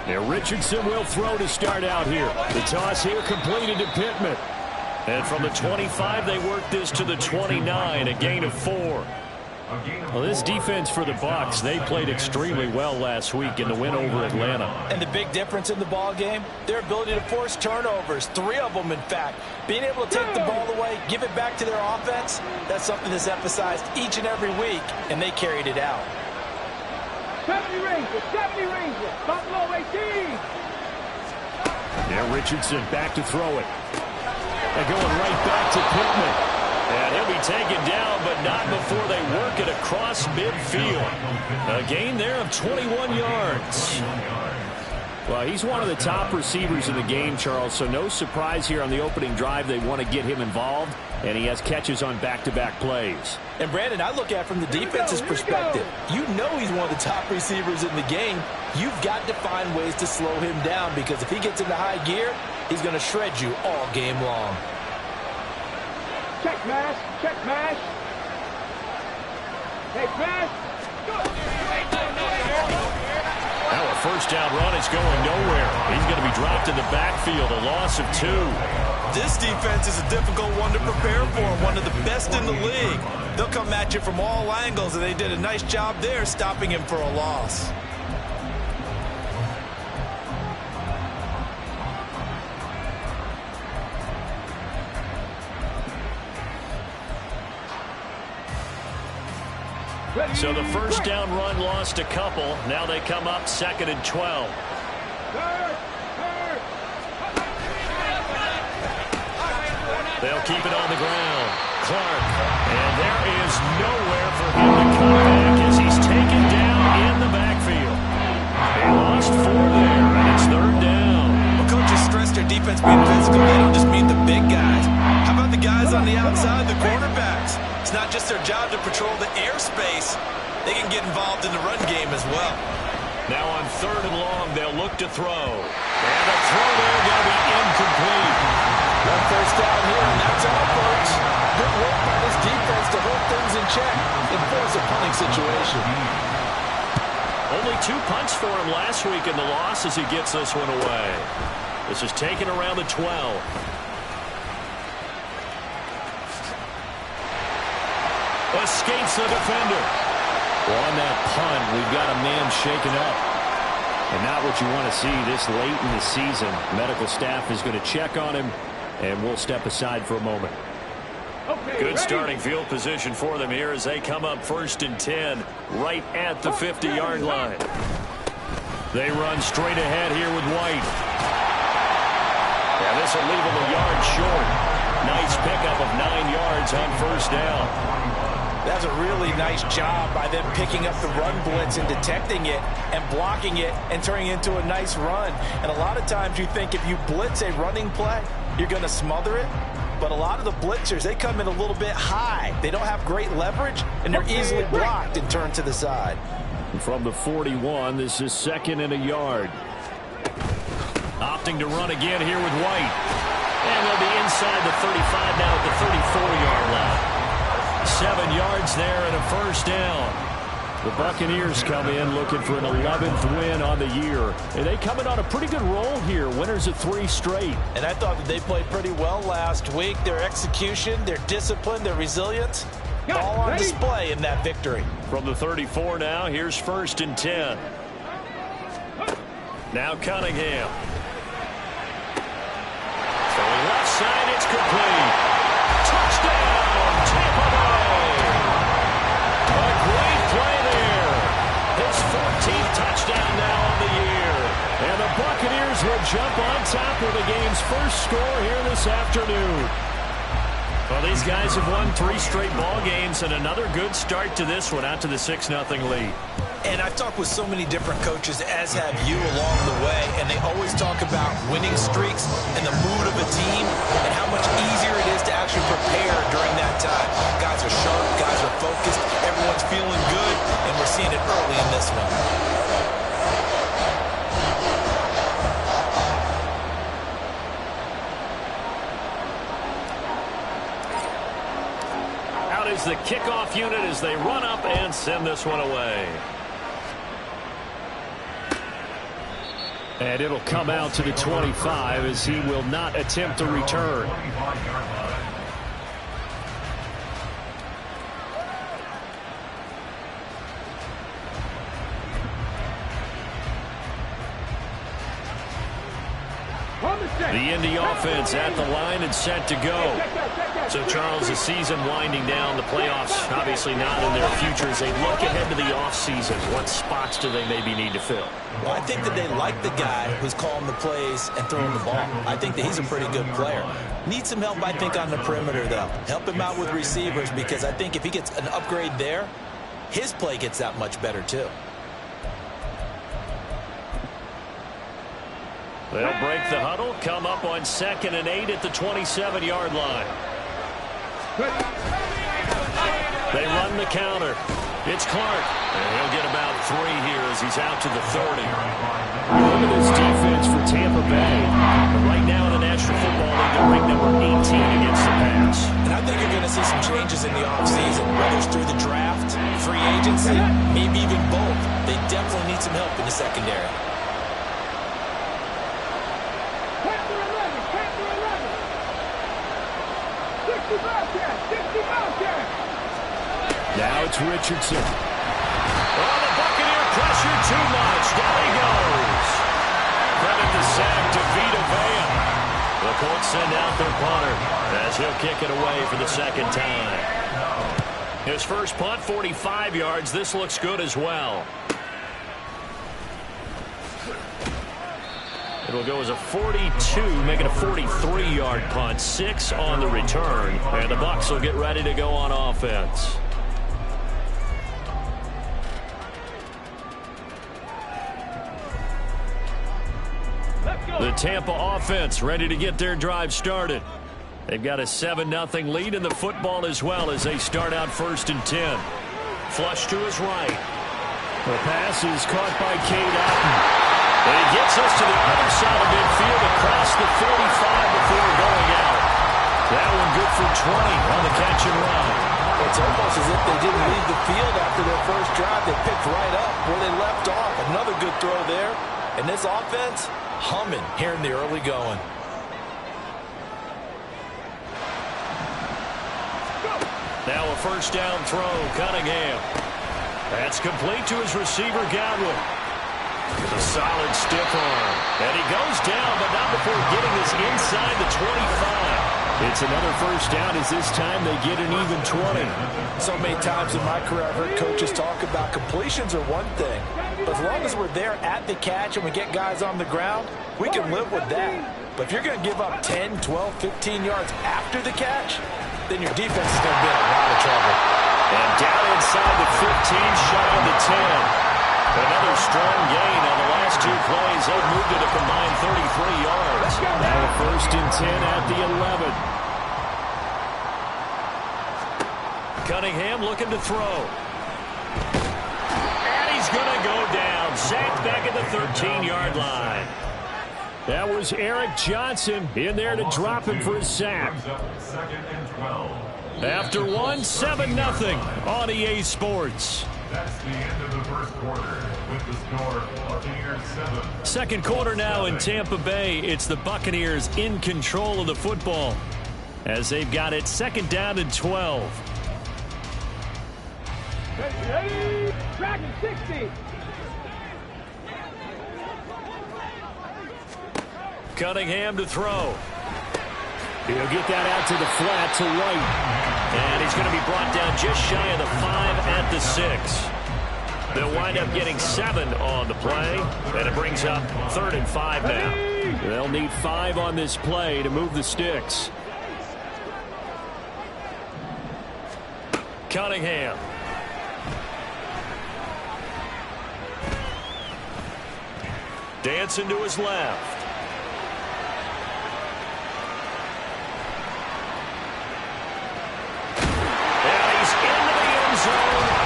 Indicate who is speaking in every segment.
Speaker 1: Now Richardson will throw to start out here. The toss here completed to Pittman. And from the 25, they work this to the 29, a gain of 4. Well, this defense for the Bucs, they played extremely well last week in the win over Atlanta.
Speaker 2: And the big difference in the ball game, their ability to force turnovers, 3 of them in fact. Being able to take the ball away, give it back to their offense, that's something that's emphasized each and every week, and they carried it out.
Speaker 3: 70 Rangers, Buffalo 18.
Speaker 1: Now Richardson back to throw it. And going right back to Pittman. And he'll be taken down, but not before they work it across midfield. A gain there of 21 yards. Well, he's one of the top receivers in the game, Charles, so no surprise here on the opening drive. They want to get him involved, and he has catches on back-to-back plays.
Speaker 2: And, Brandon, I look at it from the defense's perspective. You know he's one of the top receivers in the game. You've got to find ways to slow him down because if he gets into high gear, he's going to shred you all game long.
Speaker 3: Check mash, check mash. Hey, pass.
Speaker 1: Now a first down run is going nowhere. He's going to be dropped in the backfield, a loss of 2.
Speaker 2: This defense is a difficult one to prepare for, one of the best in the league. They'll come at you from all angles, and they did a nice job there stopping him for a loss.
Speaker 1: So the first down run lost a couple. Now they come up 2nd and 12. They'll keep it on the ground. Clark. And there is nowhere for him to come back as he's taken down in the backfield. They lost 4 there, and it's 3rd down.
Speaker 2: Well, coaches stress their defense being physical. They don't just mean the big guys. How about the guys on the outside, the quarterbacks? It's not just their job to patrol the airspace. They can get involved in the run game as well.
Speaker 1: Now on 3rd and long, they'll look to throw. And the throw there going to be incomplete.
Speaker 2: One first down here, and that's all, folks. Good work by this defense to hold things in check and force a punting situation.
Speaker 1: Only 2 punts for him last week in the loss as he gets this one away. This is taken around the 12. Escapes the defender. Well, on that punt, we've got a man shaken up. And not what you want to see this late in the season. Medical staff is going to check on him, and we'll step aside for a moment.
Speaker 3: Okay,
Speaker 1: good
Speaker 3: ready.
Speaker 1: starting field position for them here as they come up 1st and 10, right at the 50-yard line. They run straight ahead here with White. Yeah, this will leave them a yard short. Nice pickup of 9 yards on 1st down.
Speaker 2: That's a really nice job by them picking up the run blitz and detecting it and blocking it and turning it into a nice run. And a lot of times you think if you blitz a running play, you're going to smother it. But a lot of the blitzers, they come in a little bit high. They don't have great leverage, and they're easily blocked and turned to the side.
Speaker 1: From the 41, this is 2nd and a yard. Opting to run again here with White. And they'll be inside the 35 now at the 34-yard line. 7 yards there and a first down. The Buccaneers come in looking for an 11th win on the year. And they come in on a pretty good roll here. Winners of 3 straight.
Speaker 2: And I thought that they played pretty well last week. Their execution, their discipline, their resilience, all on display in that victory.
Speaker 1: From the 34 now, here's 1st and 10. Now Cunningham. Throwing left side, it's complete. Touchdown, Tampa Bay. A great play there. His 14th touchdown now on the year. And the Buccaneers will jump on top of the game's first score here this afternoon. Well, these guys have won 3 straight ball games and another good start to this one out to the 6-0 lead.
Speaker 2: And I've talked with so many different coaches, as have you along the way, and they always talk about winning streaks and the mood of a team and how much easier it is to actually prepare during that time. Guys are sharp, guys are focused, everyone's feeling good, and we're seeing it early in this one.
Speaker 1: is the kickoff unit as they run up and send this one away.
Speaker 4: And it'll come out to the 25 as he will not attempt to return.
Speaker 1: The Indy offense at the line and set to go. So, Charles, the season winding down, the playoffs obviously not in their future. As they look ahead to the offseason, what spots do they maybe need to fill?
Speaker 2: Well, I think that they like the guy who's calling the plays and throwing the ball. I think that he's a pretty good player. Needs some help, I think, on the perimeter, though. Help him out with receivers, because I think if he gets an upgrade there, his play gets that much better, too.
Speaker 1: They'll break the huddle, come up on 2nd and 8 at the 27-yard line. They run the counter. It's Clark. And he'll get about 3 here as he's out to the 30.
Speaker 4: Look at this defense for Tampa Bay.
Speaker 1: Right now in the National Football League, they're ranked number 18 against the pass.
Speaker 2: And I think you're going to see some changes in the offseason, whether it's through the draft, free agency, maybe even both. They definitely need some help in the secondary.
Speaker 4: Now it's Richardson.
Speaker 1: Oh, the Buccaneer pressure too much. Down he goes. Credit the sack to Vita Vea. The Colts send out their punter as he'll kick it away for the 2nd time. His first punt, 45 yards. This looks good as well. It'll go as a 42, making a 43-yard punt. 6 on the return. And the Bucs will get ready to go on offense. The Tampa offense ready to get their drive started. They've got a 7-0 lead in the football as well as they start out 1st and 10. Flush to his right.
Speaker 4: The pass is caught by Cade Otton.
Speaker 1: And he gets us to the other side of midfield across the 45 before going out. That one good for 20 on the catch and run.
Speaker 2: It's almost as if they didn't leave the field after their first drive. They picked right up where they left off. Another good throw there. And this offense, humming here in the early going.
Speaker 1: Now a 1st down throw, Cunningham. That's complete to his receiver, Godwin. A solid stiff arm. And he goes down, but not before getting this inside the 25.
Speaker 4: It's another 1st down as this time they get an even 20.
Speaker 2: So many times in my career I've heard coaches talk about completions are one thing. But as long as we're there at the catch and we get guys on the ground, we can live with that. But if you're going to give up 10, 12, 15 yards after the catch, then your defense is going to be in a lot of trouble.
Speaker 1: And down inside the 15, shy of the 10. Another strong gain on the last 2 plays. They've moved it a combined 33 yards.
Speaker 4: Now a 1st and 10 at the 11.
Speaker 1: Cunningham looking to throw. And he's going to go down. Sacked back at the 13-yard line.
Speaker 4: That was Eric Johnson in there to drop him for his sack.
Speaker 1: After one, 7-0 on EA Sports.
Speaker 5: That's the end of the 1st quarter with the score Buccaneers 7.
Speaker 1: 2nd quarter now in Tampa Bay. It's the Buccaneers in control of the football as they've got it 2nd down and 12.
Speaker 3: Ready, Dragon 60.
Speaker 1: Cunningham to throw.
Speaker 4: He'll get that out to the flat to White.
Speaker 1: And he's going to be brought down just shy of the 5 at the 6. They'll wind up getting 7 on the play, and it brings up 3rd and 5 now.
Speaker 4: They'll need 5 on this play to move the sticks.
Speaker 1: Cunningham. Dancing to his left.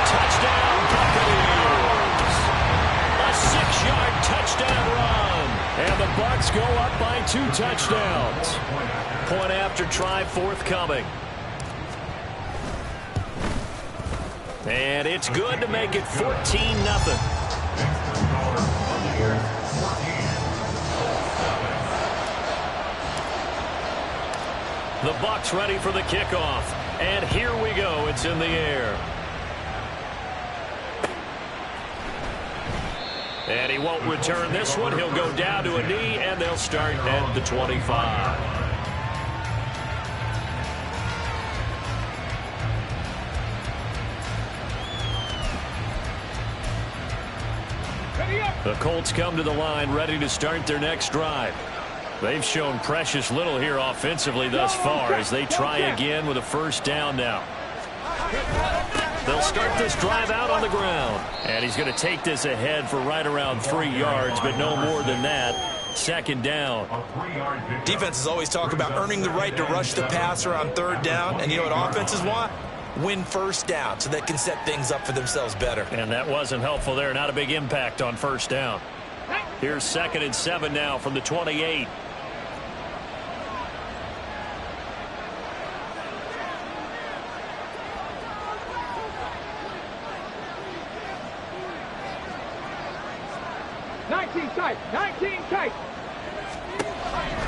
Speaker 1: Touchdown, Buccaneers. A 6-yard touchdown run.
Speaker 4: And the Bucs go up by 2 touchdowns.
Speaker 1: Point after try forthcoming.
Speaker 4: And it's good to make it 14-0. The Bucs ready for the kickoff. And here we go. It's in the air. And he won't return this one. He'll go down to a knee, and they'll start at the 25. The Colts come to the line ready to start their next drive. They've shown precious little here offensively thus far as they try again with a first down now. They'll start this drive out on the ground. And he's going to take this ahead for right around 3 yards, but no more than that. Second down.
Speaker 2: Defenses always talk about earning the right to rush the passer on third down. And you know what offenses want? Win first down so they can set things up for themselves better.
Speaker 4: And that wasn't helpful there. Not a big impact on first down. Here's 2nd and 7 now from the 28.
Speaker 3: Tight, 19 tight.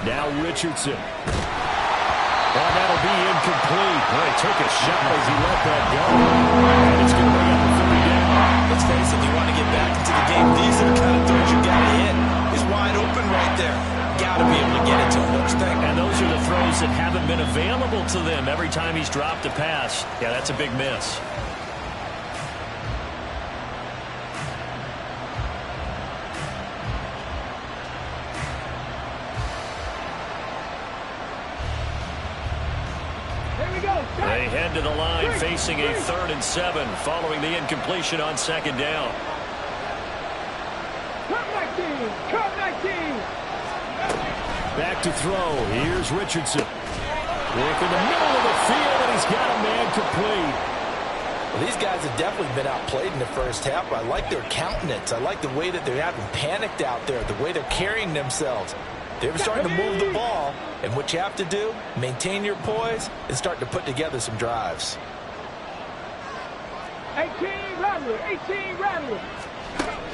Speaker 4: Now Richardson. And that'll be incomplete. Well, he took a shot as he let that go. And it's going to bring up a 3rd down.
Speaker 2: Let's face it, if you want to get back into the game, these are the kind of throws you got to hit. He's wide open right there. Got to be able to get it to him, don't you think?
Speaker 4: And those are the throws that haven't been available to them every time he's dropped a pass. Yeah, that's a big miss. They head to the line facing a 3rd and 7 following the incompletion on 2nd down.
Speaker 3: Cut 19.
Speaker 4: Back to throw. Here's Richardson. Work in the middle of the field, and he's got a man complete.
Speaker 2: Well, these guys have definitely been outplayed in the first half. I like their countenance. I like the way that they're having panicked out there, the way they're carrying themselves. They're starting to move the ball, and what you have to do, maintain your poise and start to put together some drives.
Speaker 3: 18 Rattler.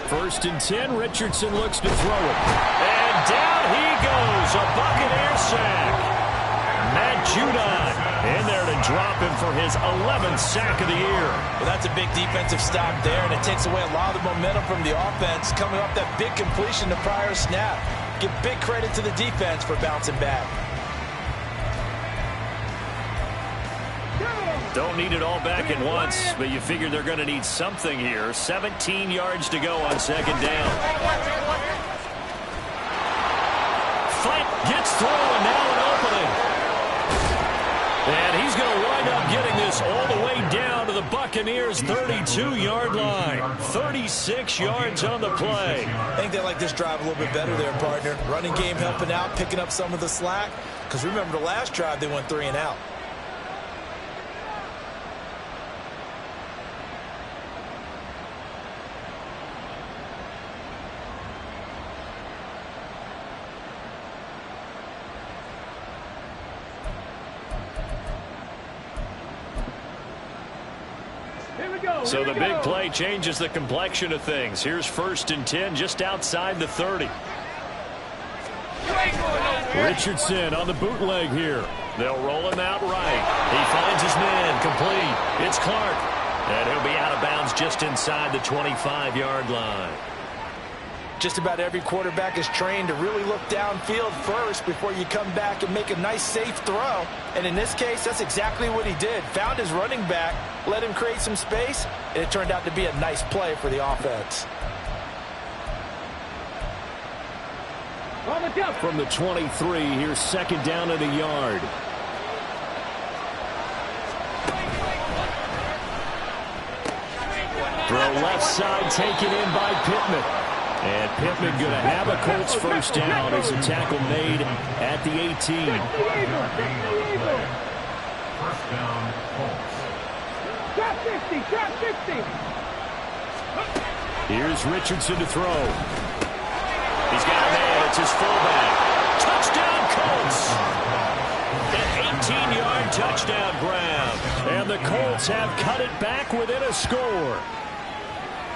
Speaker 4: 1st and 10, Richardson looks to throw it. And down he goes, a Buccaneer sack. Matt Judon in there to drop him for his 11th sack of the year.
Speaker 2: Well, that's a big defensive stop there, and it takes away a lot of the momentum from the offense coming off that big completion the prior snap. Give big credit to the defense for bouncing back.
Speaker 4: Don't need it all back at once, but you figure they're going to need something here. 17 yards to go on 2nd down. Flank gets through, and now an opening. And he's going to wind up getting this all the way down to the Buccaneers' 32-yard line. 36 yards on the play.
Speaker 2: I think they like this drive a little bit better there, partner. Running game helping out, picking up some of the slack. Because remember the last drive, they went 3 and out.
Speaker 4: So the big play changes the complexion of things. Here's 1st and 10 just outside the 30. Richardson on the bootleg here. They'll roll him out right. He finds his man complete. It's Clark. And he'll be out of bounds just inside the 25-yard line.
Speaker 2: Just about every quarterback is trained to really look downfield first before you come back and make a nice, safe throw. And in this case, that's exactly what he did. Found his running back, let him create some space, and it turned out to be a nice play for the offense.
Speaker 4: From the 23, here's 2nd down and a yard. Throw left side taken in by Pittman. And Pittman going to have a Colts first down as a tackle made at the 18.
Speaker 5: First down, Colts.
Speaker 3: Trap 50.
Speaker 4: Here's Richardson to throw. He's got a man. It's his fullback. Touchdown, Colts. An 18-yard touchdown grab. And the Colts have cut it back within a score.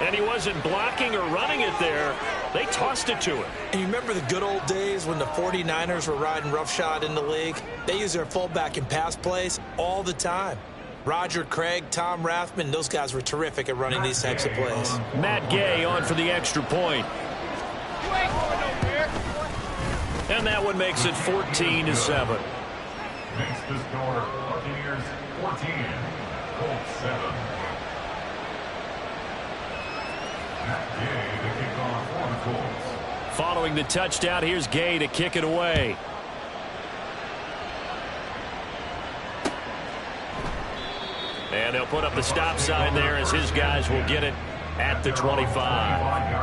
Speaker 4: And he wasn't blocking or running it there. They tossed it to him.
Speaker 2: And you remember the good old days when the 49ers were riding roughshod in the league? They used their fullback in pass plays all the time. Roger Craig, Tom Rathman, those guys were terrific at running these types of plays.
Speaker 4: Matt Gay on for the extra point. And that one makes it 14-7.
Speaker 5: Makes the score Buccaneers 14, Colts 7. Matt Gay to kick off for the Colts.
Speaker 4: Following the touchdown, here's Gay to kick it away. And they'll put up the stop sign there as his guys will get it at the 25.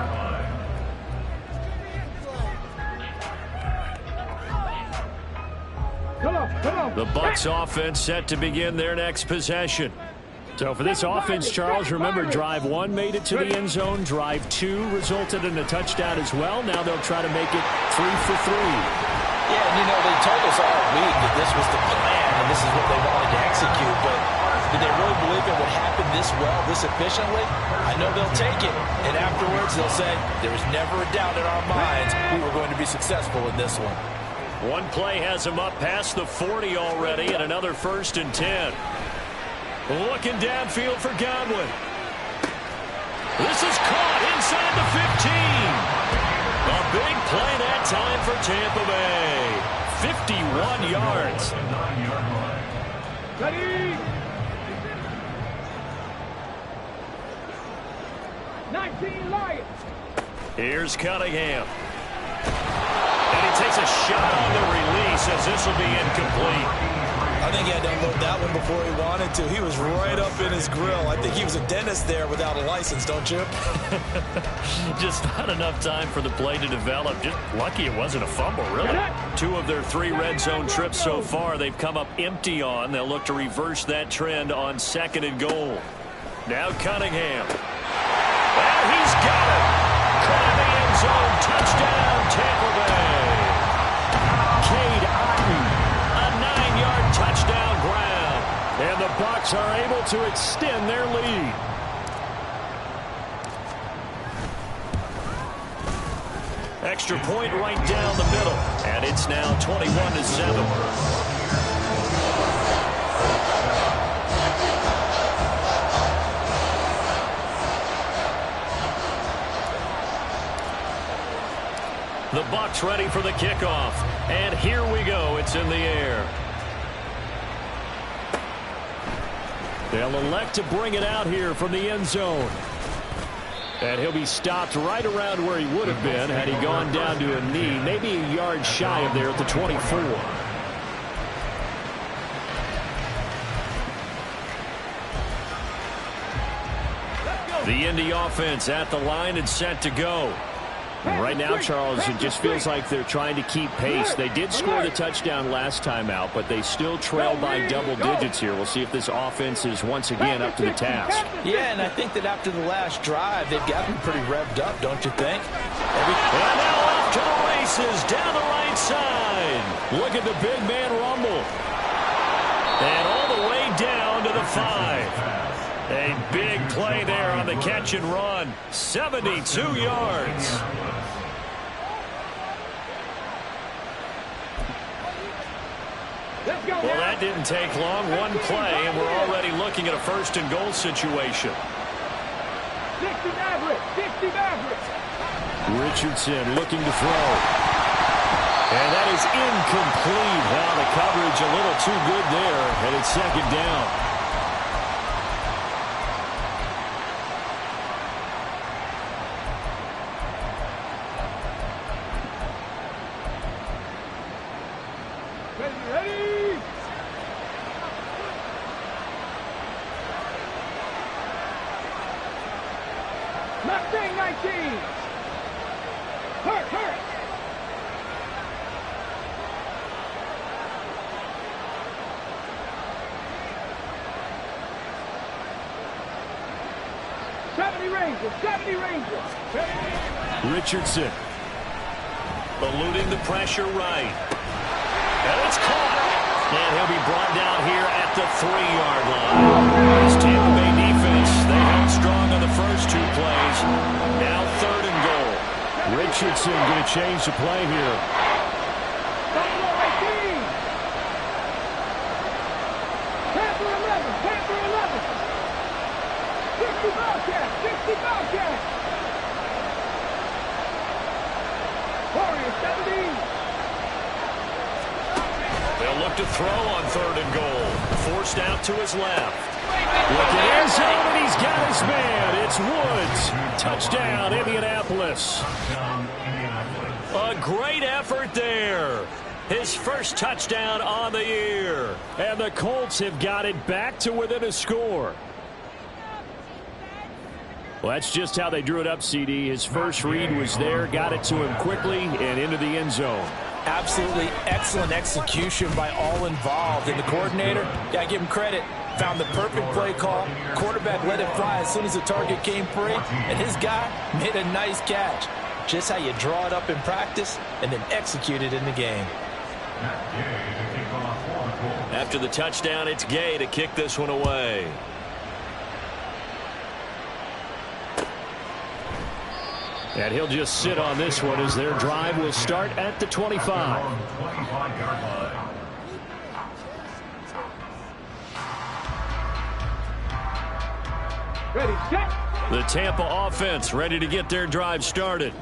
Speaker 4: The Bucs offense set to begin their next possession. So for this offense, Charles, remember drive 1 made it to the end zone. Drive 2 resulted in a touchdown as well. Now they'll try to make it 3 for 3.
Speaker 2: Yeah, and you know, they told us all week that this was the plan and this is what they wanted to execute, but did they really believe it would happen this well, this efficiently? I know they'll take it, and afterwards they'll say, there was never a doubt in our minds we were going to be successful in this one.
Speaker 4: One play has him up past the 40 already, and another 1st and 10. Looking downfield for Godwin. This is caught inside the 15. A big play that time for Tampa Bay. 51 yards.
Speaker 3: Ready? 19 Lions.
Speaker 4: Here's Cunningham. And he takes a shot on the release as this will be incomplete.
Speaker 2: I think he had to unload that one before he wanted to. He was right up in his grill. I think he was a dentist there without a license, don't you?
Speaker 4: Just not enough time for the play to develop. Just lucky it wasn't a fumble, really. 2 of their 3 red zone trips so far they've come up empty on. They'll look to reverse that trend on 2nd and goal. Now Cunningham. Well, he's got it. Caught in the end zone. Touchdown, Tampa Bay. Cade Otton, a 9-yard touchdown grab. And the Bucs are able to extend their lead. Extra point right down the middle. And it's now 21-7. The Bucs ready for the kickoff. And here we go. It's in the air. They'll elect to bring it out here from the end zone. And he'll be stopped right around where he would have been had he gone down to a knee, maybe a yard shy of there at the 24. The Indy offense at the line and set to go. And right now, Charles, it just feels like they're trying to keep pace. They did score the touchdown last time out, but they still trail by double digits here. We'll see if this offense is once again up to the task.
Speaker 2: Yeah, and I think that after the last drive, they've gotten pretty revved up, don't you think?
Speaker 4: And now off to the races down the right side. Look at the big man rumble. And all the way down to the 5. A big play there on the catch and run. 72 yards. Well, that didn't take long. One play, and we're already looking at a 1st and goal situation.
Speaker 3: 60 Maverick. 60 Maverick.
Speaker 4: Richardson looking to throw. And that is incomplete. Well, the coverage a little too good there, and it's 2nd down.
Speaker 3: Ready? Mustang 19. Hurt. 70 Rangers. 70 Rangers.
Speaker 4: Richardson eluding the pressure right. And it's caught. And he'll be brought down here at the 3-yard line. This Tampa Bay defense, they held strong on the first 2 plays. Now 3rd and goal.
Speaker 1: Richardson going to change the play here.
Speaker 3: Buffalo 18. Tampa 11. Tampa 11. 60 Bobcats. 60 Bobcats. Warriors 17.
Speaker 4: They'll look to throw on 3rd and goal. Forced out to his left. Looking end zone, and he's got his man. It's Woods. Touchdown, Indianapolis. A great effort there. His first touchdown on the year.
Speaker 1: And the Colts have got it back to within a score. Well, that's just how they drew it up, CD. His first read was there, got it to him quickly, and into the end zone.
Speaker 2: Absolutely excellent execution by all involved. And the coordinator, got to give him credit, found the perfect play call. Quarterback let it fly as soon as the target came free. And his guy made a nice catch. Just how you draw it up in practice and then execute it in the game.
Speaker 4: After the touchdown, it's Gay to kick this one away.
Speaker 1: And he'll just sit on this one as their drive will start at the 25.
Speaker 3: Ready, set.
Speaker 4: The Tampa offense ready to get their drive started.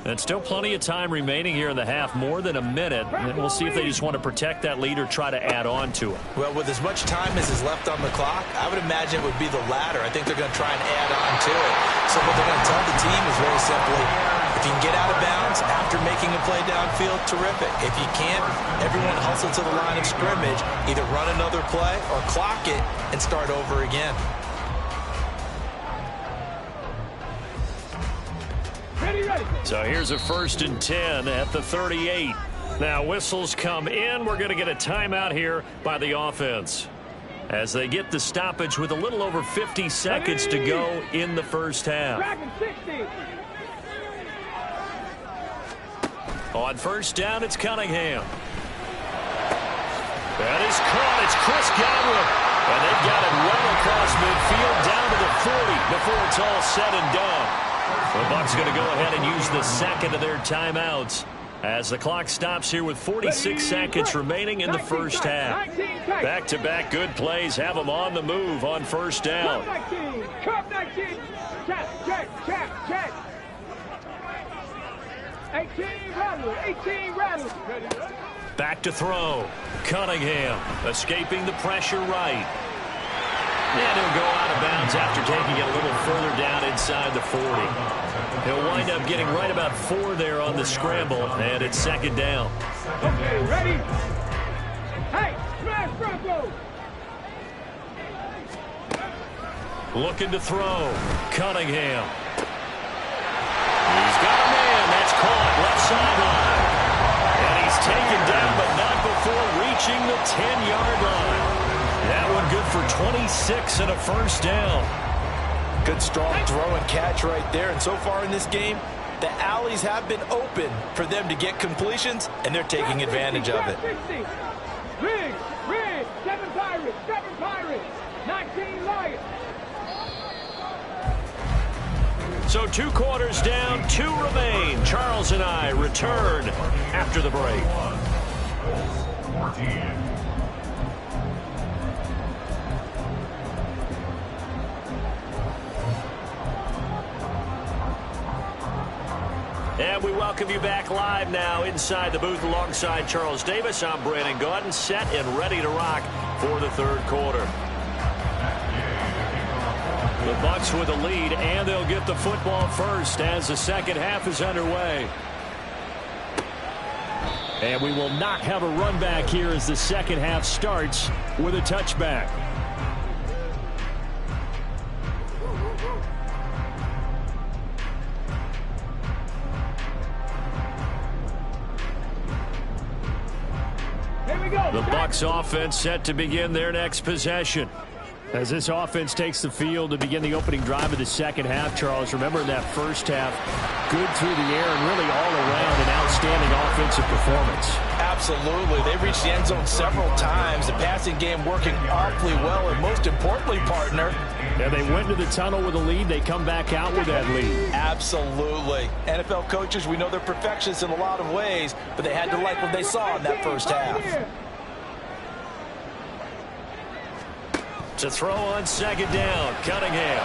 Speaker 4: And still plenty of time remaining here in the half, more than a minute. And we'll see if they just want to protect that lead or try to add on to it.
Speaker 2: Well, with as much time as is left on the clock, I would imagine it would be the latter. I think they're going to try and add on to it. So what they're going to tell the team is very simply, if you can get out of bounds after making a play downfield, terrific. If you can't, everyone hustle to the line of scrimmage, either run another play or clock it and start over again.
Speaker 4: So here's a 1st and 10 at the 38. Now whistles come in. We're going to get a timeout here by the offense as they get the stoppage with a little over 50 seconds to go in the first half. On 1st down, it's Cunningham. That is caught. It's Chris Godwin. And they've got it well across midfield down to the 40 before it's all said and done. The Bucs going to go ahead and use the second of their timeouts as the clock stops here with 46 seconds remaining in the first half. Back-to-back good plays have them on the move on 1st down.
Speaker 3: Check. 18 rattle.
Speaker 4: Back to throw. Cunningham escaping the pressure right. And he'll go out of bounds after taking it a little further down inside the 40. He'll wind up getting right about 4 there on the scramble, and it's 2nd down.
Speaker 3: Okay, ready? Hey, smash Bronco!
Speaker 4: Looking to throw. Cunningham. He's got a man. That's caught left sideline. And he's taken down, but not before reaching the 10-yard line. That one good for 26 and a 1st down.
Speaker 2: Good strong throw and catch right there. And so far in this game, the alleys have been open for them to get completions, and they're taking advantage of it.
Speaker 3: Rig, 7 Pirates, 19 Lions.
Speaker 4: So 2 quarters down, 2 remain. Charles and I return after the break.
Speaker 5: 14.
Speaker 4: And we welcome you back live now inside the booth alongside Charles Davis. I'm Brandon Gaudin, set and ready to rock for the 3rd quarter. The Bucs with a lead, and they'll get the football first as the 2nd half is underway.
Speaker 1: And we will not have a run back here as the 2nd half starts with a touchback.
Speaker 4: The Bucs offense set to begin their next possession.
Speaker 1: As this offense takes the field to begin the opening drive of the 2nd half, Charles, remember in that 1st half, good through the air and really all around an outstanding offensive performance.
Speaker 2: Absolutely. They reached the end zone several times. The passing game working awfully well, and most importantly, partner.
Speaker 4: Yeah, they went to the tunnel with a lead. They come back out with that lead.
Speaker 2: Absolutely. NFL coaches, we know they're perfectionists in a lot of ways, but they had to like what they saw in that first half.
Speaker 4: To throw on second down, Cunningham.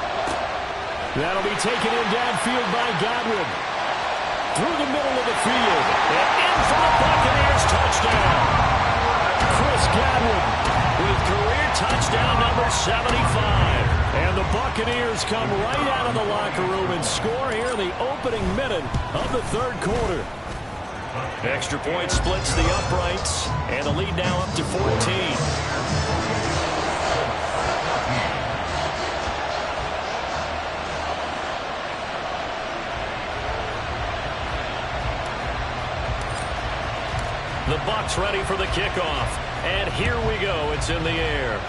Speaker 4: That'll be taken in downfield by Godwin. Through the middle of the field. And in for the Buccaneers touchdown. Chris Godwin with career touchdown number 75. And the Buccaneers come right out of the locker room and score here in the opening minute of the third quarter. Extra point splits the uprights. And the lead now up to 14. The Bucs ready for the kickoff. And here we go. It's in the air.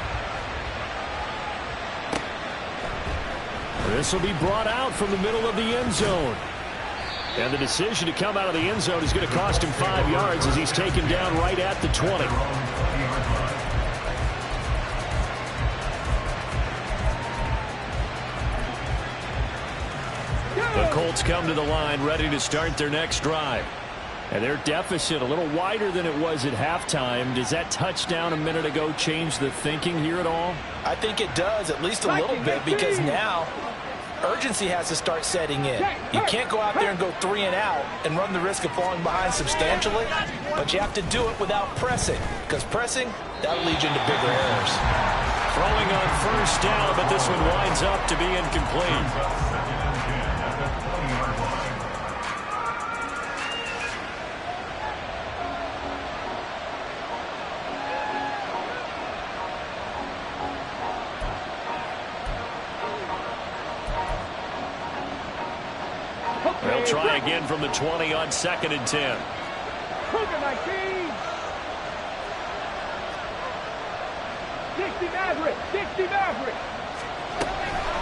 Speaker 4: This will be brought out from the middle of the end zone. And the decision to come out of the end zone is going to cost him 5 yards as he's taken down right at the 20. The Colts come to the line ready to start their next drive. And their deficit a little wider than it was at halftime. Does that touchdown a minute ago change the thinking here at all?
Speaker 2: I think it does, at least a little bit, because now urgency has to start setting in. You can't go out there and go 3 and out and run the risk of falling behind substantially, but you have to do it without pressing, because pressing, that'll lead you into bigger errors.
Speaker 4: Throwing on first down, but this one winds up to be incomplete. They'll try again from the 20 on 2nd and 10.
Speaker 3: Cougar 19. 60 Maverick. 60 Maverick.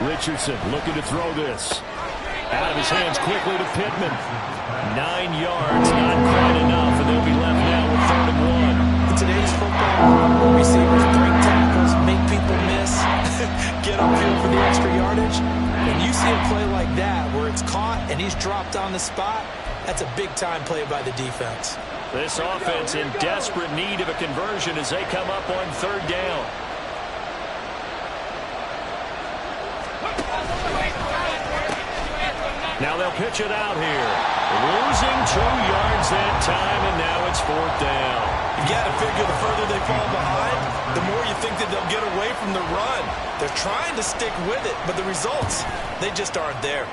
Speaker 4: Richardson looking to throw this. Out of his hands quickly to Pittman. 9 yards, not quite enough, and they'll be left now with 3rd and 1.
Speaker 2: In today's football, receivers break tackles, make people miss, get upfield for the extra yardage. When you see a play like that where it's caught and he's dropped on the spot, that's a big-time play by the defense.
Speaker 4: This offense in desperate need of a conversion as they come up on 3rd down. Now they'll pitch it out here. Losing 2 yards that time, and now it's 4th down.
Speaker 2: You got to figure the further they fall behind, the more you think that they'll get away from the run. They're trying to stick with it, but the results, they just aren't there.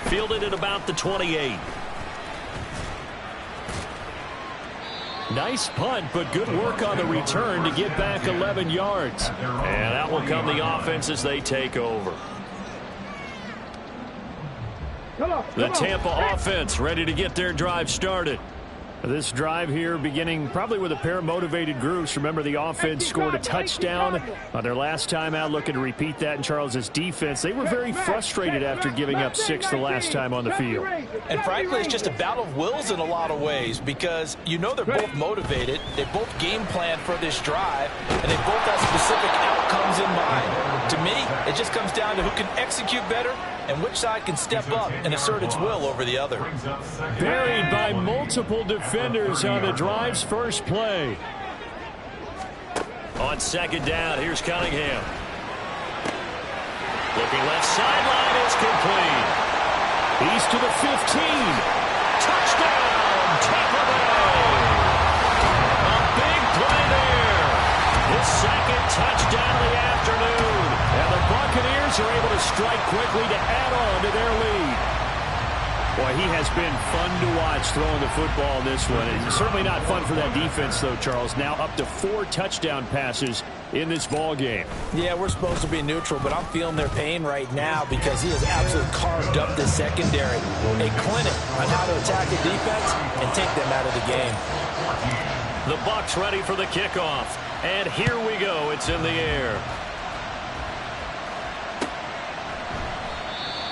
Speaker 4: Fielded at about the 28. Nice punt, but good work on the return to get back 11 yards. And that will come the offense as they take over. The Tampa offense ready to get their drive started. This drive here beginning probably with a pair of motivated groups. Remember, the offense scored a touchdown on their last time out, looking to repeat that in Charles's defense. They were very frustrated after giving up 6 the last time on the field.
Speaker 2: And frankly, it's just a battle of wills in a lot of ways, because you know they're both motivated, they both game plan for this drive, and they both have specific outcomes in mind. To me, it just comes down to who can execute better and which side can step up and assert its will over the other.
Speaker 4: Buried by multiple defenders on the drive's first play. On 2nd down, here's Cunningham. Looking left sideline, is complete. He's to the 15. Touchdown, Tampa Bay. A big play there. His 2nd touchdown of the afternoon. And the Buccaneers are able to strike quickly to add on to their lead. Boy, he has been fun to watch throwing the football in this one. It's certainly not fun for that defense, though, Charles. Now up to 4 touchdown passes in this ball game.
Speaker 2: Yeah, we're supposed to be neutral, but I'm feeling their pain right now because he has absolutely carved up this secondary. A clinic on how to attack a defense and take them out of the game.
Speaker 4: The Bucs ready for the kickoff. And here we go. It's in the air.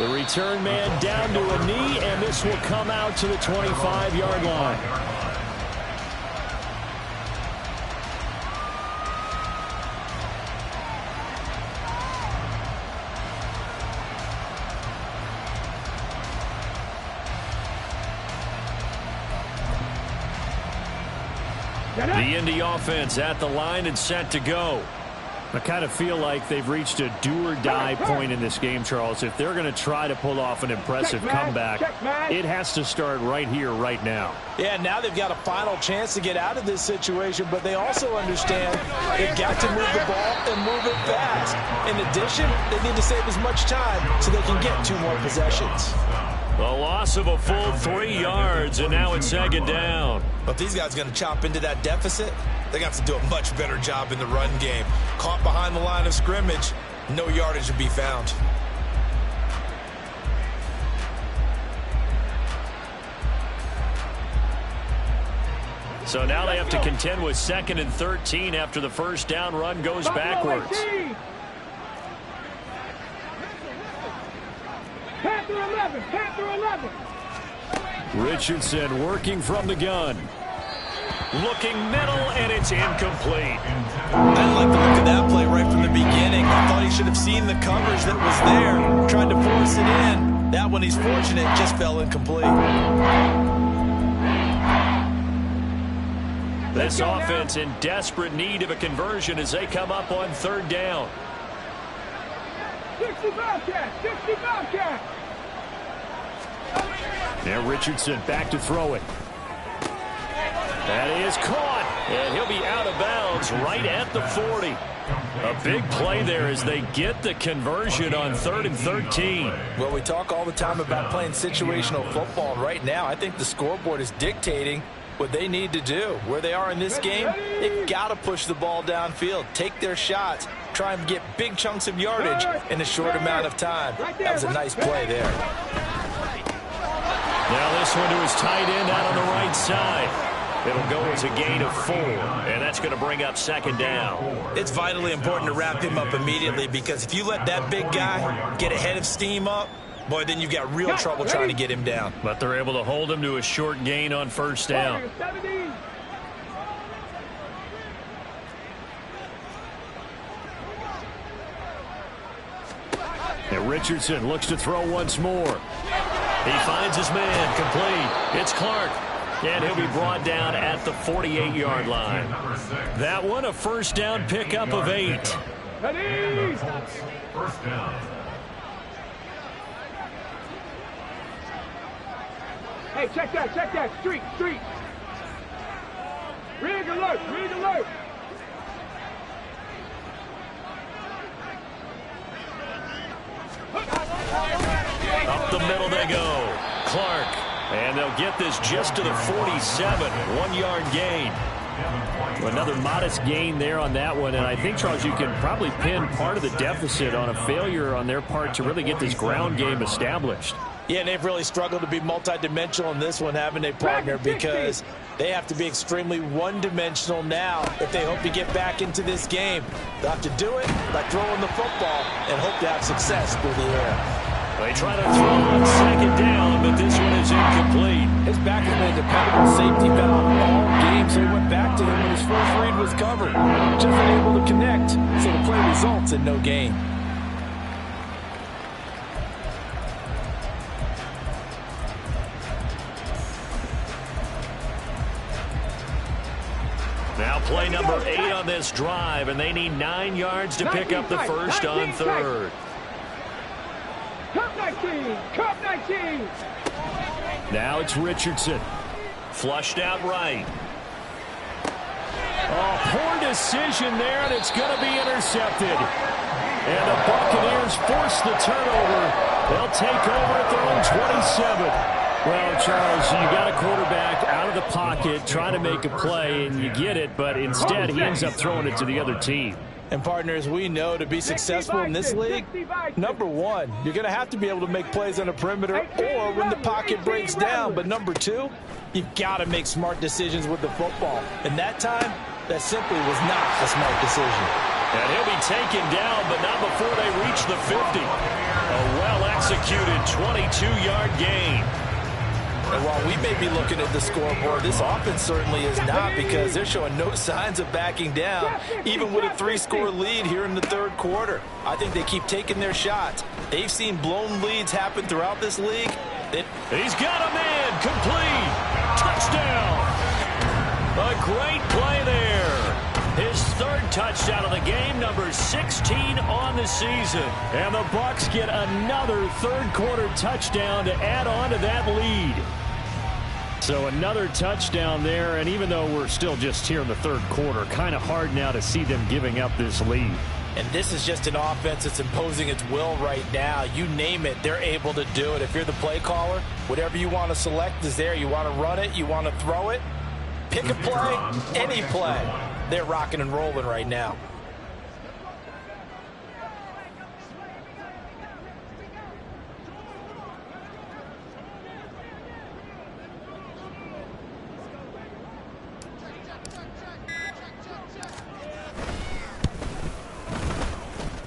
Speaker 4: The return man down to a knee, and this will come out to the 25-yard line. The Indy offense at the line and set to go. I kind of feel like they've reached a do-or-die point in this game, Charles. If they're going to try to pull off an impressive comeback, it has to start right here, right now.
Speaker 2: Yeah, now they've got a final chance to get out of this situation, but they also understand they've got to move the ball and move it fast. In addition, they need to save as much time so they can get 2 more possessions.
Speaker 4: The loss of a full 3 yards, and now it's second down.
Speaker 2: But these guys are going to chop into that deficit. They got to do a much better job in the run game. Caught behind the line of scrimmage, no yardage to be found.
Speaker 4: So now they have to contend with 2nd and 13 after the first down run goes backwards.
Speaker 3: Panther 11, Panther 11.
Speaker 4: Richardson working from the gun. Looking middle, and it's incomplete.
Speaker 2: I didn't like the look of that play right from the beginning. I thought he should have seen the coverage that was there, tried to force it in. That one, he's fortunate, just fell incomplete.
Speaker 4: This offense in desperate need of a conversion as they come up on 3rd down.
Speaker 3: 60 Bobcats, 60 Bobcats.
Speaker 4: Now Richardson back to throw it. That is caught, and he'll be out of bounds right at the 40. A big play there as they get the conversion on 3rd and 13.
Speaker 2: Well, we talk all the time about playing situational football, and right now I think the scoreboard is dictating what they need to do. Where they are in this game, they've got to push the ball downfield, take their shots, try and get big chunks of yardage in a short amount of time. That was a nice play there.
Speaker 4: Now this one to his tight end out on the right side. It'll go as a gain of 4, and that's going to bring up 2nd down.
Speaker 2: It's vitally important to wrap him up immediately, because if you let that big guy get ahead of steam up, boy, then you've got real trouble trying to get him down.
Speaker 4: But they're able to hold him to a short gain on 1st down. And Richardson looks to throw once more. He finds his man, complete. It's Clark. And he'll be brought down at the 48-yard line. That one, a 1st down pickup of 8.
Speaker 5: First down.
Speaker 3: Hey, check that. Street. Rig alert.
Speaker 4: Up the middle they go. Clark. And they'll get this just to the 47, 1-yard gain. Another modest gain there on that one, and I think, Charles, you can probably pin part of the deficit on a failure on their part to really get this ground game established.
Speaker 2: Yeah, and they've really struggled to be multidimensional in this one, haven't they, partner? Because they have to be extremely one-dimensional now if they hope to get back into this game. They'll have to do it by throwing the football and hope to have success through the air.
Speaker 4: They try to throw on 2nd down, but this one is incomplete.
Speaker 2: His back has been a dependable safety valve all game, so he went back to him when his first read was covered. Just unable to connect, so the play results in no gain.
Speaker 4: Now play number 8 on this drive, and they need 9 yards to pick up the first on 3rd.
Speaker 3: Cup 19.
Speaker 4: Now it's Richardson. Flushed out right. Oh, poor decision there, and it's going to be intercepted. And the Buccaneers force the turnover. They'll take over at their own 27. Well, Charles, you got a quarterback out of the pocket trying to make a play, and you get it, but instead he ends up throwing it to the other team.
Speaker 2: And partners, we know to be successful in this league, number 1, you're going to have to be able to make plays on the perimeter or when the pocket breaks down. But number 2, you've got to make smart decisions with the football. And that time, that simply was not a smart decision.
Speaker 4: And he'll be taken down, but not before they reach the 50. A well-executed 22-yard gain.
Speaker 2: And while we may be looking at the scoreboard, this offense certainly is not, because they're showing no signs of backing down, even with a 3-score lead here in the third quarter. I think they keep taking their shots. They've seen blown leads happen throughout this league.
Speaker 4: He's got a man, complete, touchdown. A great play there. His third touchdown of the game, number 16 on the season. And the Bucs get another third-quarter touchdown to add on to that lead. So another touchdown there, and even though we're still just here in the third quarter, kind of hard now to see them giving up this lead.
Speaker 2: And this is just an offense that's imposing its will right now. You name it, they're able to do it. If you're the play caller, whatever you want to select is there. You want to run it, you want to throw it, pick a play, any play. They're rocking and rolling right now.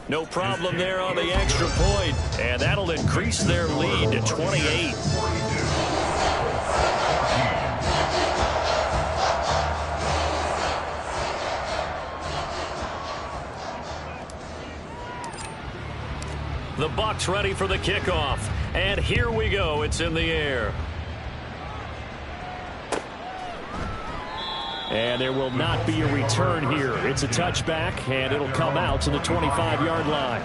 Speaker 4: No problem there on the extra point, and that'll increase their lead to 28. The Bucs ready for the kickoff, and here we go. It's in the air. And there will not be a return here. It's a touchback, and it'll come out to the 25-yard line.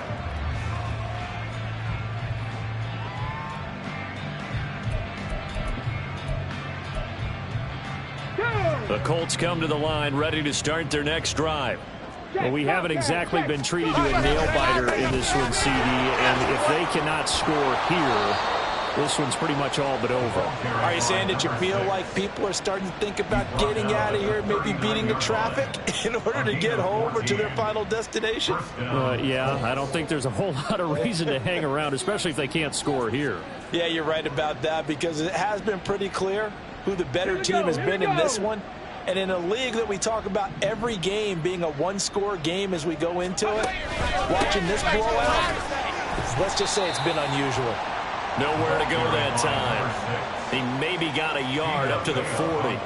Speaker 4: The Colts come to the line ready to start their next drive. Well, we haven't exactly been treated to a nail-biter in this one, CD, and if they cannot score here, this one's pretty much all but over.
Speaker 2: Are you saying that you feel like people are starting to think about getting out of here, maybe beating the traffic in order to get home or to their final destination?
Speaker 4: Yeah, I don't think there's a whole lot of reason to hang around, especially if they can't score here.
Speaker 2: Yeah, you're right about that, because it has been pretty clear who the better team has been in this one. And in a league that we talk about every game being a one-score game as we go into it, watching this blowout, let's just say it's been unusual.
Speaker 4: Nowhere to go that time. He maybe got a yard up to the 40.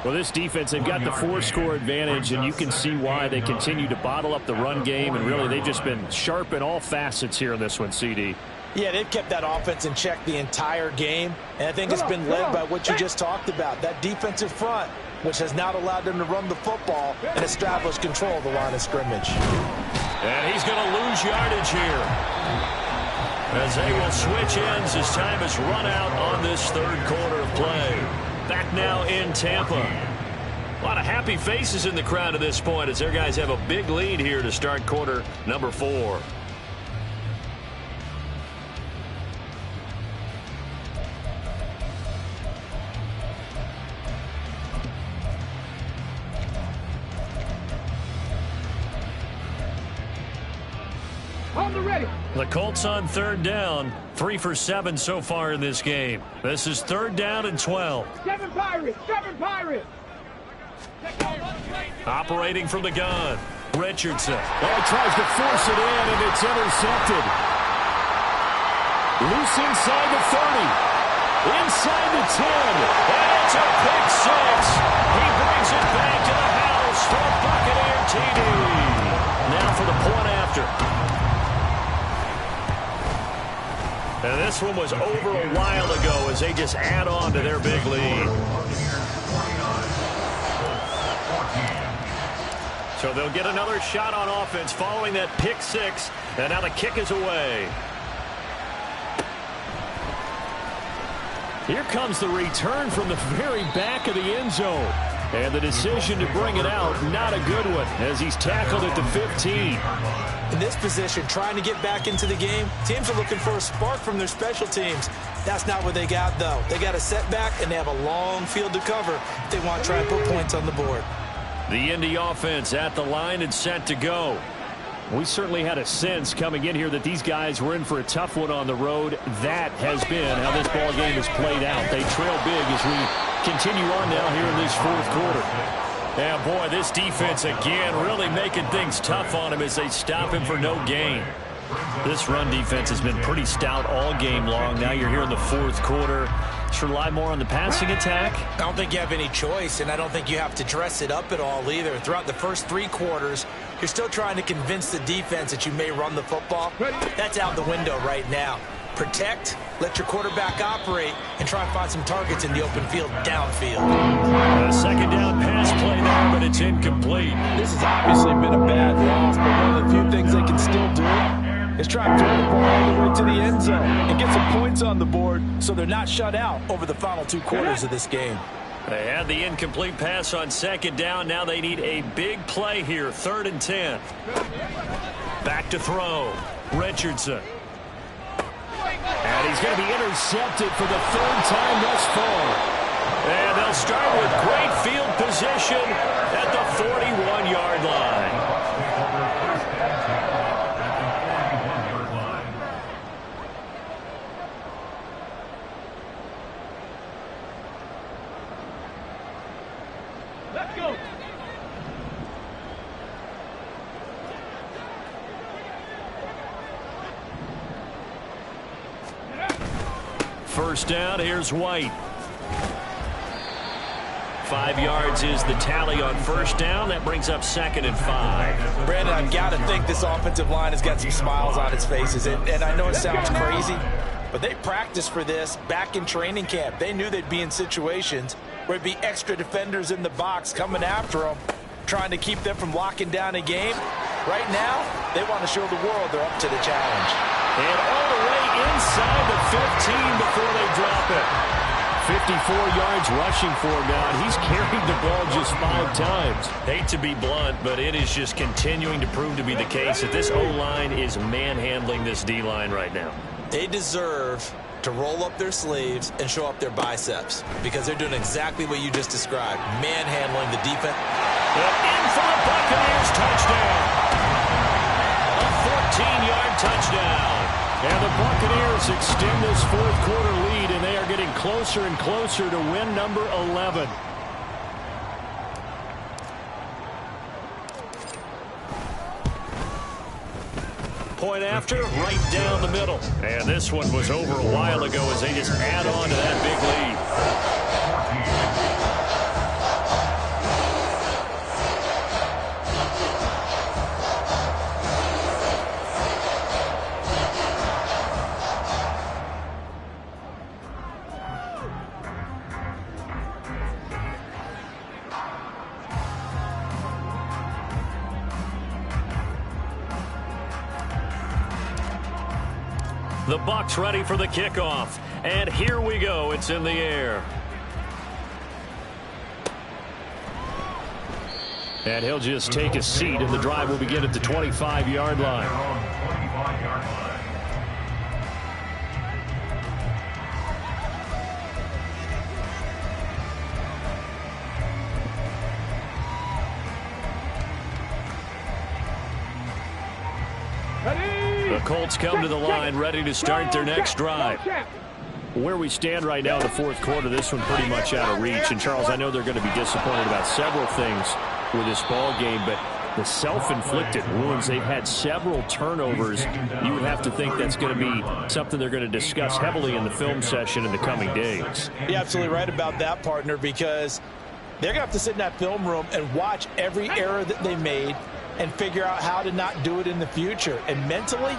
Speaker 4: Well, this defense, they've got the 4-score advantage, and you can see why they continue to bottle up the run game, and really they've just been sharp in all facets here in this one, CD.
Speaker 2: Yeah, they've kept that offense in check the entire game, and I think it's been led by what you just talked about, that defensive front, which has not allowed them to run the football and establish control of the line of scrimmage.
Speaker 4: And he's going to lose yardage here, as they will switch ends as time has run out on this third quarter of play. Back now in Tampa. A lot of happy faces in the crowd at this point as their guys have a big lead here to start quarter number 4. The Colts on third down, 3 for 7 so far in this game. This is third down and 12.
Speaker 3: 7 Pirates! 7 Pirates!
Speaker 4: Operating from the gun, Richardson. Oh, he tries to force it in, and it's intercepted. Loose inside the 30. Inside the 10. And it's a pick 6. He brings it back to the house for a Buccaneer TD. Now for the point after. And this one was over a while ago as they just add on to their big lead. So they'll get another shot on offense following that pick 6. And now the kick is away. Here comes the return from the very back of the end zone. And the decision to bring it out, not a good one, as he's tackled at the 15.
Speaker 2: In this position, trying to get back into the game, teams are looking for a spark from their special teams. That's not what they got, though. They got a setback, and they have a long field to cover if they want to try and put points on the board.
Speaker 4: The Indy offense at the line and set to go. We certainly had a sense coming in here that these guys were in for a tough one on the road. That has been how this ball game has played out. They trail big as we continue on now here in this fourth quarter. Yeah, boy, this defense again really making things tough on him as they stop him for no gain. This run defense has been pretty stout all game long. Now you're here in the fourth quarter. Should rely more on the passing attack?
Speaker 2: I don't think you have any choice, and I don't think you have to dress it up at all either. Throughout the first 3 quarters, you're still trying to convince the defense that you may run the football. That's out the window right now. Protect, let your quarterback operate, and try and find some targets in the open field downfield.
Speaker 4: A second down pass play there, but it's incomplete.
Speaker 2: This has obviously been a bad loss, but one of the few things they can still do is try and throw the ball all the way to the end zone and get some points on the board so they're not shut out over the final 2 quarters of this game.
Speaker 4: They had the incomplete pass on second down. Now they need a big play here, 3rd and 10. Back to throw. Richardson. And he's going to be intercepted for the 3rd time thus far. And they'll start with great field position at the 41-yard line.
Speaker 3: Let's go.
Speaker 4: First down, here's White. 5 yards is the tally on first down. That brings up 2nd and 5.
Speaker 2: Brandon, I've got to think this offensive line has got some smiles on its faces. And I know it sounds crazy, but they practiced for this back in training camp. They knew they'd be in situations where it'd be extra defenders in the box coming after them, trying to keep them from locking down a game. Right now, they want to show the world they're up to the challenge.
Speaker 4: And all the way inside the 15 before they drop it. 54 yards rushing for him now, and he's carried the ball just 5 times. Hate to be blunt, but it is just continuing to prove to be the case that this O-line is manhandling this D-line right now.
Speaker 2: They deserve to roll up their sleeves and show up their biceps because they're doing exactly what you just described, manhandling the defense.
Speaker 4: In for a Buccaneers touchdown. A 14-yard touchdown. And the Buccaneers extend this fourth quarter lead, and they are getting closer and closer to win number 11. Point after, right down the middle. And this one was over a while ago as they just add on to that big lead. The Bucs ready for the kickoff. And here we go. It's in the air. And he'll just take a seat, and the drive will begin at the 25-yard line. The Colts come to the line, ready to start their next drive. Where we stand right now in the fourth quarter, this one pretty much out of reach. And, Charles, I know they're going to be disappointed about several things with this ball game, but the self-inflicted wounds, they've had several turnovers. You would have to think that's going to be something they're going to discuss heavily in the film session in the coming days.
Speaker 2: You're absolutely right about that, partner, because they're going to have to sit in that film room and watch every error that they made and figure out how to not do it in the future. And mentally,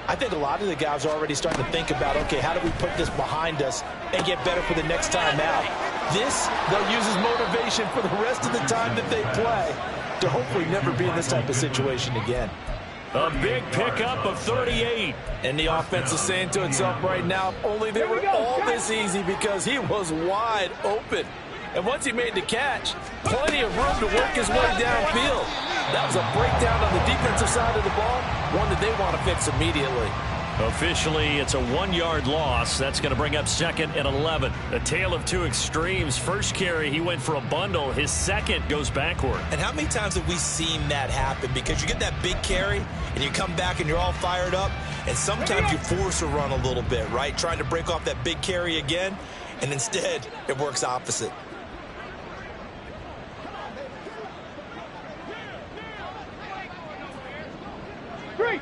Speaker 2: I think a lot of the guys are already starting to think about, okay, how do we put this behind us and get better for the next time out? This, they'll use as motivation for the rest of the time that they play to hopefully never be in this type of situation again.
Speaker 4: A big pickup of 38.
Speaker 2: And the offense is saying to itself right now, if only they were all this easy, because he was wide open. And once he made the catch, plenty of room to work his way downfield. That was a breakdown on the defensive side of the ball, one that they want to fix immediately.
Speaker 4: Officially, it's a 1-yard loss. That's going to bring up 2nd and 11. A tale of two extremes. First carry, he went for a bundle. His second goes backward.
Speaker 2: And how many times have we seen that happen? Because you get that big carry, and you come back and you're all fired up, and sometimes you force a run a little bit, right? Trying to break off that big carry again, and instead, it works opposite.
Speaker 3: Freeze!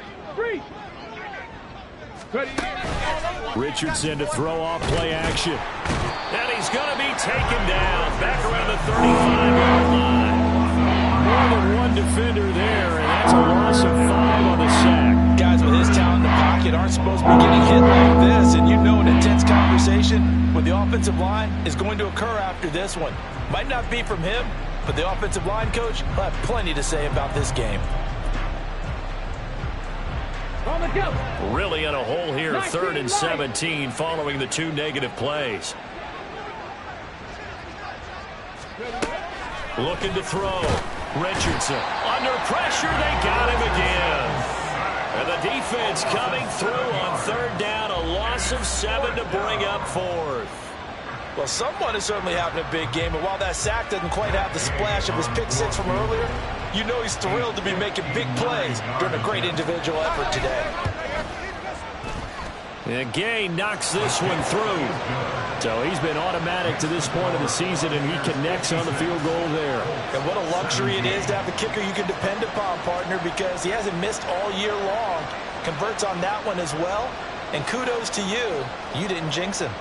Speaker 4: Richardson to throw off play action. And he's going to be taken down back around the 35-yard line. More than one defender there, and that's a loss of 5 on the sack.
Speaker 2: Guys with his talent in the pocket aren't supposed to be getting hit like this, and you know an intense conversation with the offensive line is going to occur after this one. Might not be from him, but the offensive line coach will have plenty to say about this game.
Speaker 4: Really in a hole here, 3rd and 17 following the 2 negative plays. Looking to throw. Richardson under pressure. They got him again. And the defense coming through on 3rd down. A loss of 7 to bring up 4th.
Speaker 2: Well, someone is certainly having a big game, but while that sack doesn't quite have the splash of his pick 6 from earlier, you know he's thrilled to be making big plays during a great individual effort today.
Speaker 4: And Gay knocks this one through. So he's been automatic to this point of the season, and he connects on the field goal there.
Speaker 2: And what a luxury it is to have a kicker you can depend upon, partner, because he hasn't missed all year long. Converts on that one as well. And kudos to you. You didn't jinx him.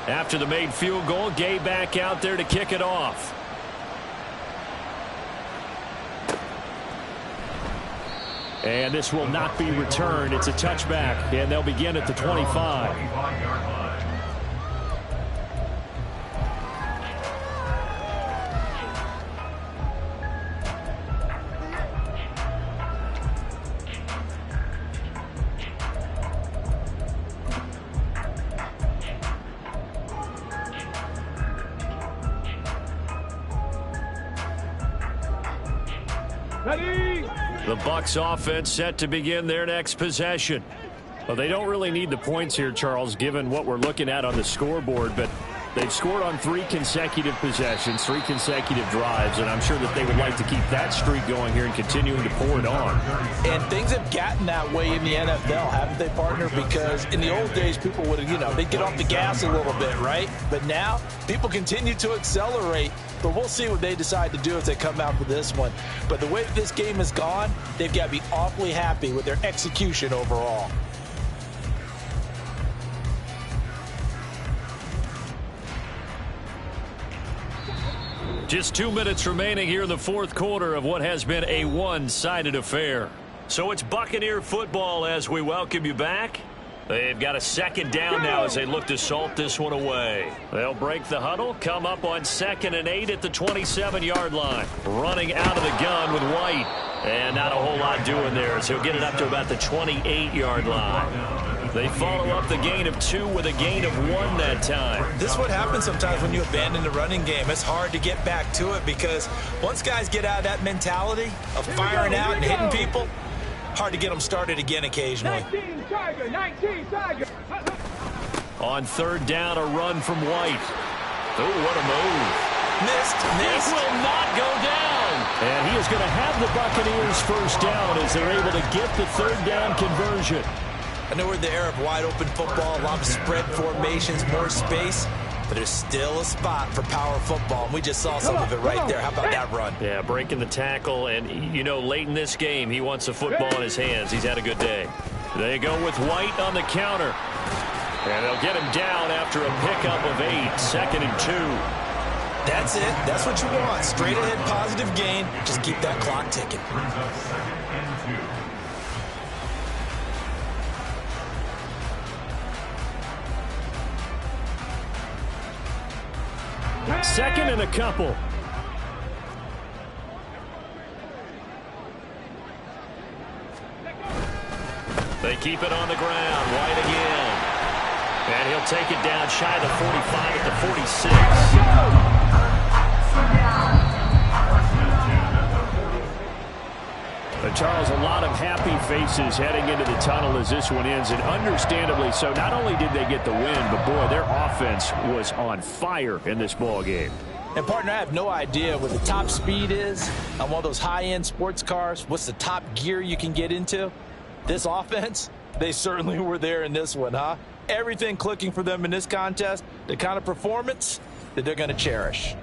Speaker 4: After the made field goal, Gay back out there to kick it off. And this will not be returned. It's a touchback, and they'll begin at the 25. The Bucs offense set to begin their next possession. Well, they don't really need the points here, Charles, given what we're looking at on the scoreboard, but they've scored on 3 consecutive possessions, 3 consecutive drives, and I'm sure that they would like to keep that streak going here and continuing to pour it on.
Speaker 2: And things have gotten that way in the NFL, haven't they, partner? Because in the old days, people would have, they'd get off the gas a little bit, right? But now, people continue to accelerate. But we'll see what they decide to do as they come out for this one. But the way this game has gone, they've got to be awfully happy with their execution overall.
Speaker 4: Just 2 minutes remaining here in the 4th quarter of what has been a one-sided affair. So it's Buccaneer football as we welcome you back. They've got a 2nd down now as they look to salt this one away. They'll break the huddle, come up on 2nd and 8 at the 27-yard line. Running out of the gun with White. And not a whole lot doing there, so he'll get it up to about the 28-yard line. They follow up the gain of 2 with a gain of 1 that time.
Speaker 2: This is what happens sometimes when you abandon the running game. It's hard to get back to it because once guys get out of that mentality of firing out and hitting people, hard to get them started again occasionally.
Speaker 3: 19 Tiger.
Speaker 4: On 3rd down, a run from White. Oh, what a move.
Speaker 2: Missed.
Speaker 4: This will not go down. And he is going to have the Buccaneers 1st down as they're able to get the 3rd down conversion.
Speaker 2: I know we're in the era of wide-open football, a lot of spread formations, more space, but there's still a spot for power football, and we just saw some of it right there. How about that run?
Speaker 4: Yeah, breaking the tackle, and, late in this game, he wants the football in his hands. He's had a good day. They go with White on the counter, and they'll get him down after a pickup of 8, 2nd and 2.
Speaker 2: That's it. That's what you want. Straight ahead positive gain. Just keep that clock ticking.
Speaker 5: Brings up 2nd and 2.
Speaker 4: Second and a couple. They keep it on the ground. White again. And he'll take it down shy of the 45 at the 46. Charles, a lot of happy faces heading into the tunnel as this one ends, and understandably so. Not only did they get the win, but, boy, their offense was on fire in this ball game.
Speaker 2: And, partner, I have no idea what the top speed is on one of those high-end sports cars. What's the top gear you can get into? This offense, they certainly were there in this one, huh? Everything clicking for them in this contest, the kind of performance that they're going to cherish.